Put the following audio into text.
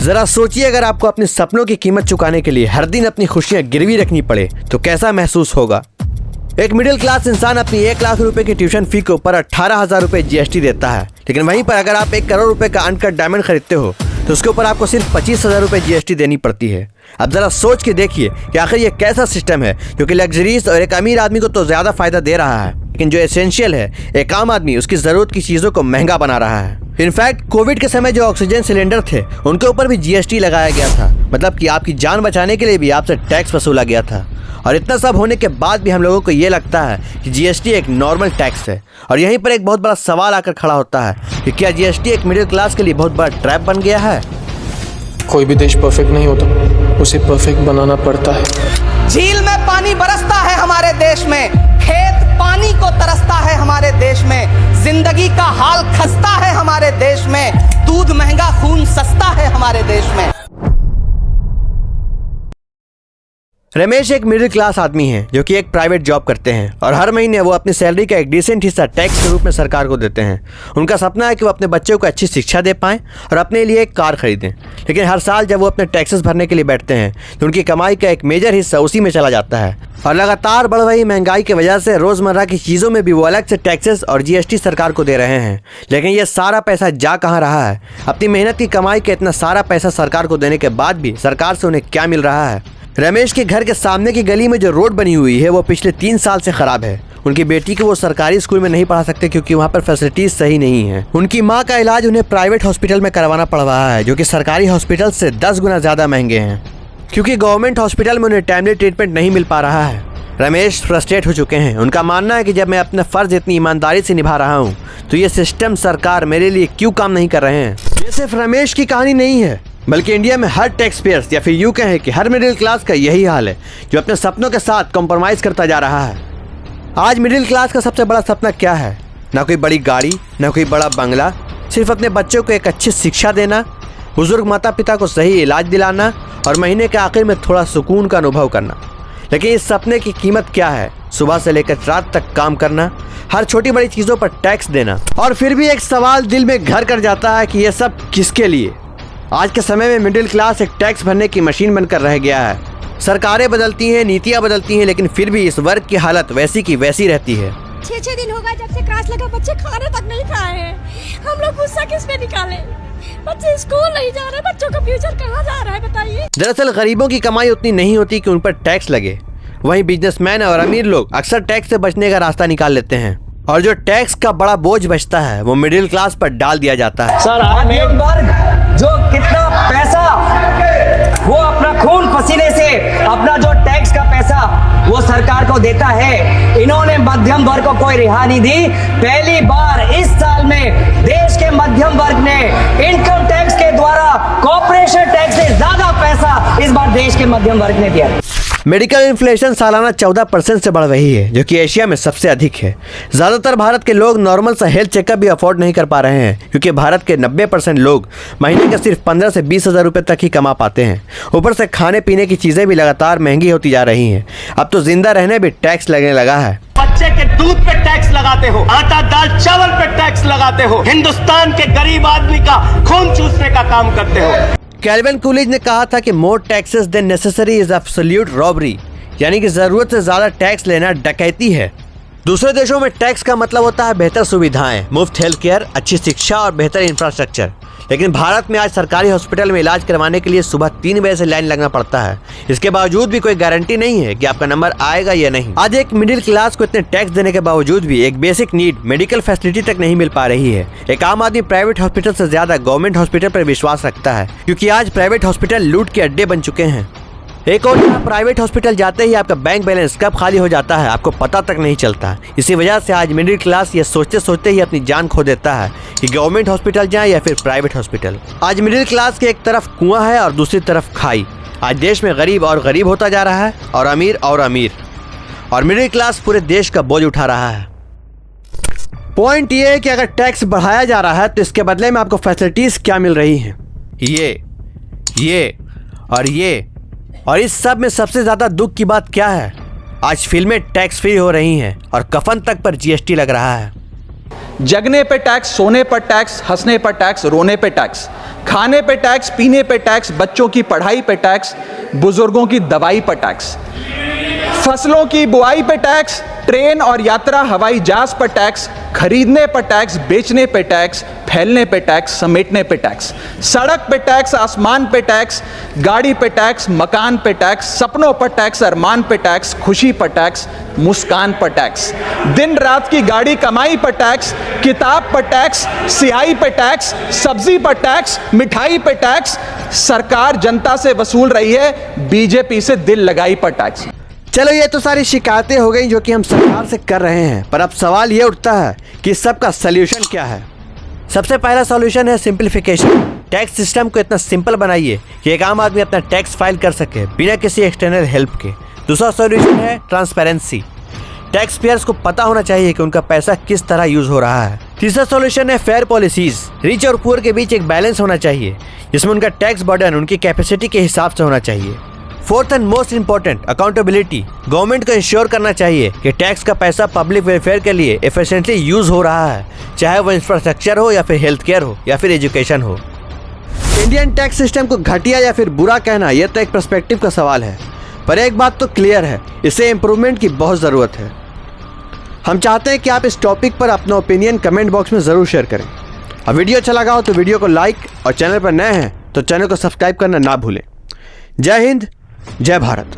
जरा सोचिए, अगर आपको अपने सपनों की कीमत चुकाने के लिए हर दिन अपनी खुशियां गिरवी रखनी पड़े तो कैसा महसूस होगा। एक मिडिल क्लास इंसान अपनी 1 लाख रुपए की ट्यूशन फी के ऊपर 18,000 रुपए जीएसटी देता है, लेकिन वहीं पर अगर आप 1 करोड़ रुपए का अनकट डायमंड खरीदते हो तो उसके ऊपर आपको सिर्फ 25,000 रुपए जीएसटी देनी पड़ती है। अब जरा सोच के देखिए कि आखिर ये कैसा सिस्टम है जो कि लग्जरीज और एक अमीर आदमी को तो ज्यादा फायदा दे रहा है, लेकिन जो एसेंशियल है, एक आम आदमी, उसकी जरूरत की चीजों को महंगा बना रहा है। इनफैक्ट कोविड के समय जो ऑक्सीजन सिलेंडर थे उनके ऊपर भी जीएसटी लगाया गया था, मतलब कि आपकी जान बचाने के लिए भी आपसे टैक्स वसूला गया था। और इतना सब होने के बाद भी हम लोगों को ये लगता है कि जीएसटी एक नॉर्मल टैक्स है। और यहीं पर एक बहुत बड़ा सवाल आकर खड़ा होता है कि क्या जीएसटी एक मिडिल क्लास के लिए बहुत बड़ा ट्रैप बन गया है। कोई भी देश परफेक्ट नहीं होता, उसे परफेक्ट बनाना पड़ता है। झील में पानी बरसता है हमारे देश में, खेत पानी को तरसता है हमारे देश में, जिंदगी का हाल खस्ता है हमारे देश में, दूध महंगा खून सस्ता है हमारे देश में। रमेश एक मिडिल क्लास आदमी है जो कि एक प्राइवेट जॉब करते हैं और हर महीने वो अपनी सैलरी का एक डिसेंट हिस्सा टैक्स के रूप में सरकार को देते हैं। उनका सपना है कि वो अपने बच्चों को अच्छी शिक्षा दे पाएं और अपने लिए एक कार खरीदें, लेकिन हर साल जब वो अपने टैक्सेस भरने के लिए बैठते हैं तो उनकी कमाई का एक मेजर हिस्सा उसी में चला जाता है। और लगातार बढ़ रही महंगाई की वजह से रोज़मर्रा की चीज़ों में भी वो अलग से टैक्सेस और जीएसटी सरकार को दे रहे हैं। लेकिन ये सारा पैसा जा कहाँ रहा है? अपनी मेहनत की कमाई का इतना सारा पैसा सरकार को देने के बाद भी सरकार से उन्हें क्या मिल रहा है? रमेश के घर के सामने की गली में जो रोड बनी हुई है वो पिछले 3 साल से खराब है। उनकी बेटी को वो सरकारी स्कूल में नहीं पढ़ा सकते क्योंकि वहाँ पर फैसिलिटीज सही नहीं है। उनकी माँ का इलाज उन्हें प्राइवेट हॉस्पिटल में करवाना पड़ रहा है, जो कि सरकारी हॉस्पिटल से 10 गुना ज़्यादा महंगे हैं, क्योंकि गवर्नमेंट हॉस्पिटल में उन्हें टाइमली ट्रीटमेंट नहीं मिल पा रहा है। रमेश फ्रस्ट्रेट हो चुके हैं। उनका मानना है कि जब मैं अपना फ़र्ज़ इतनी ईमानदारी से निभा रहा हूँ तो ये सिस्टम, सरकार मेरे लिए क्यों काम नहीं कर रहे हैं। ये सिर्फ रमेश की कहानी नहीं है, बल्कि इंडिया में हर टैक्स पेयर्स, या फिर यूँ कहें कि हर मिडिल क्लास का यही हाल है जो अपने सपनों के साथ कॉम्प्रोमाइज़ करता जा रहा है। आज मिडिल क्लास का सबसे बड़ा सपना क्या है? ना कोई बड़ी गाड़ी, ना कोई बड़ा बंगला, सिर्फ अपने बच्चों को एक अच्छी शिक्षा देना, बुजुर्ग माता पिता को सही इलाज दिलाना और महीने के आखिर में थोड़ा सुकून का अनुभव करना। लेकिन इस सपने की कीमत क्या है? सुबह से लेकर रात तक काम करना, हर छोटी बड़ी चीज़ों पर टैक्स देना। और फिर भी एक सवाल दिल में घर कर जाता है कि ये सब किसके लिए? आज के समय में मिडिल क्लास एक टैक्स भरने की मशीन बनकर रह गया है। सरकारें बदलती हैं, नीतियाँ बदलती हैं, लेकिन फिर भी इस वर्ग की हालत वैसी की वैसी रहती है। 6 दिन होगा जब से क्लास लगा, बच्चे खाना तक नहीं खाए हैं। हम लोग गुस्सा किस पे निकाले? बच्चे स्कूल नहीं जा रहे, बच्चों का फ्यूचर कहाँ जा रहा है बताइए। दरअसल गरीबों की कमाई उतनी नहीं होती कि उन पर टैक्स लगे। वहीं बिजनेसमैन और अमीर लोग अक्सर टैक्स से बचने का रास्ता निकाल लेते हैं, और जो टैक्स का बड़ा बोझ बचता है वो मिडिल क्लास पर डाल दिया जाता है। सर, मध्यम वर्ग जो कितना पैसा वो अपना खून पसीने से, अपना जो टैक्स का पैसा वो सरकार को देता है, इन्होंने मध्यम वर्ग को कोई रिहा नहीं दी। पहली बार इस साल में देश के मध्यम वर्ग ने इनकम टैक्स के द्वारा कॉर्पोरेशन टैक्स से ज्यादा पैसा इस बार देश के मध्यम वर्ग ने दिया। मेडिकल इन्फ्लेशन सालाना 14% से बढ़ रही है, जो कि एशिया में सबसे अधिक है। ज़्यादातर भारत के लोग नॉर्मल सा हेल्थ चेकअप भी अफोर्ड नहीं कर पा रहे हैं, क्योंकि भारत के 90% लोग महीने के सिर्फ 15 से 20 हज़ार रुपये तक ही कमा पाते हैं। ऊपर से खाने पीने की चीज़ें भी लगातार महंगी होती जा रही हैं। अब तो जिंदा रहने भी टैक्स लगने लगा है। बच्चे के दूध पे टैक्स लगाते हो, आटा दाल चावल पे टैक्स लगाते हो, हिंदुस्तान के गरीब आदमी का खून चूसने का काम करते हो। कैल्विन कूलिज ने कहा था कि more taxes then necessary is absolute robbery, यानी कि जरूरत से ज्यादा टैक्स लेना डकैती है। दूसरे देशों में टैक्स का मतलब होता है बेहतर सुविधाएं, मुफ्त हेल्थ केयर, अच्छी शिक्षा और बेहतर इंफ्रास्ट्रक्चर। लेकिन भारत में आज सरकारी हॉस्पिटल में इलाज करवाने के लिए सुबह 3 बजे से लाइन लगना पड़ता है। इसके बावजूद भी कोई गारंटी नहीं है कि आपका नंबर आएगा या नहीं। आज एक मिडिल क्लास को इतने टैक्स देने के बावजूद भी एक बेसिक नीड, मेडिकल फैसिलिटी तक नहीं मिल पा रही है। एक आम आदमी प्राइवेट हॉस्पिटल से ज्यादा गवर्नमेंट हॉस्पिटल पर विश्वास रखता है, क्योंकि आज प्राइवेट हॉस्पिटल लूट के अड्डे बन चुके हैं। एक और प्राइवेट हॉस्पिटल जाते ही आपका बैंक बैलेंस कब खाली हो जाता है आपको पता तक नहीं चलता। इसी वजह से आज मिडिल क्लास ये सोचते सोचते ही अपनी जान खो देता है कि गवर्नमेंट हॉस्पिटल जाए या फिर प्राइवेट हॉस्पिटल। आज मिडिल क्लास के एक तरफ कुआं है और दूसरी तरफ खाई। आज देश में गरीब और गरीब होता जा रहा है और अमीर, और मिडिल क्लास पूरे देश का बोझ उठा रहा है। पॉइंट ये है कि अगर टैक्स बढ़ाया जा रहा है तो इसके बदले में आपको फैसिलिटीज क्या मिल रही हैं? ये और इस सब में सबसे ज्यादा दुख की बात क्या है? आज फिल्में टैक्स फ्री हो रही हैं और कफन तक पर जीएसटी लग रहा है। जगने पे टैक्स, सोने पर टैक्स, हंसने पर टैक्स, रोने पे टैक्स, खाने पे टैक्स, पीने पे टैक्स, बच्चों की पढ़ाई पे टैक्स, बुजुर्गों की दवाई पर टैक्स, फसलों की बुआई पे टैक्स, ट्रेन और यात्रा हवाई जहाज पर टैक्स, खरीदने पर टैक्स, बेचने पे टैक्स, फैलने पे टैक्स, समेटने पे टैक्स, सड़क पे टैक्स, आसमान पे टैक्स, गाड़ी पे टैक्स, मकान पे टैक्स, सपनों पर टैक्स, अरमान पे टैक्स, खुशी पर टैक्स, मुस्कान पर टैक्स, दिन रात की गाड़ी कमाई पर टैक्स, किताब पर टैक्स, सियाही पे टैक्स, सब्जी पर टैक्स, मिठाई पे टैक्स, सरकार जनता से वसूल रही है बीजेपी से दिल लगाई पर टैक्स। चलो ये तो सारी शिकायतें हो गई जो कि हम सरकार से कर रहे हैं, पर अब सवाल ये उठता है कि इस सब का सल्यूशन क्या है। सबसे पहला सॉल्यूशन है सिंपलीफिकेशन। टैक्स सिस्टम को इतना सिंपल बनाइए कि एक आम आदमी अपना टैक्स फाइल कर सके बिना किसी एक्सटर्नल हेल्प के। दूसरा सॉल्यूशन है ट्रांसपेरेंसी। टैक्स पेयर्स को पता होना चाहिए कि उनका पैसा किस तरह यूज हो रहा है। तीसरा सॉल्यूशन है फेयर पॉलिसीज। रिच और पुअर के बीच एक बैलेंस होना चाहिए जिसमें उनका टैक्स बर्डन उनकी कैपेसिटी के हिसाब से होना चाहिए। Fourth and most important, accountability. Government को इंश्योर करना चाहिए कि टैक्स का पैसा पब्लिक वेलफेयर के लिए एफिशिएंटली यूज हो रहा है, चाहे वो इंफ्रास्ट्रक्चर हो या फिर हेल्थ केयर हो या फिर एजुकेशन हो। इंडियन टैक्स सिस्टम को घटिया या फिर बुरा कहना यह तो एक पर्सपेक्टिव का सवाल है, पर एक बात तो क्लियर है, इसे इम्प्रूवमेंट की बहुत ज़रूरत है। हम चाहते हैं कि आप इस टॉपिक पर अपना ओपिनियन कमेंट बॉक्स में ज़रूर शेयर करें। अब वीडियो अच्छा लगा हो तो वीडियो को लाइक और चैनल पर नए हैं तो चैनल को सब्सक्राइब करना ना भूलें। जय हिंद, जय भारत।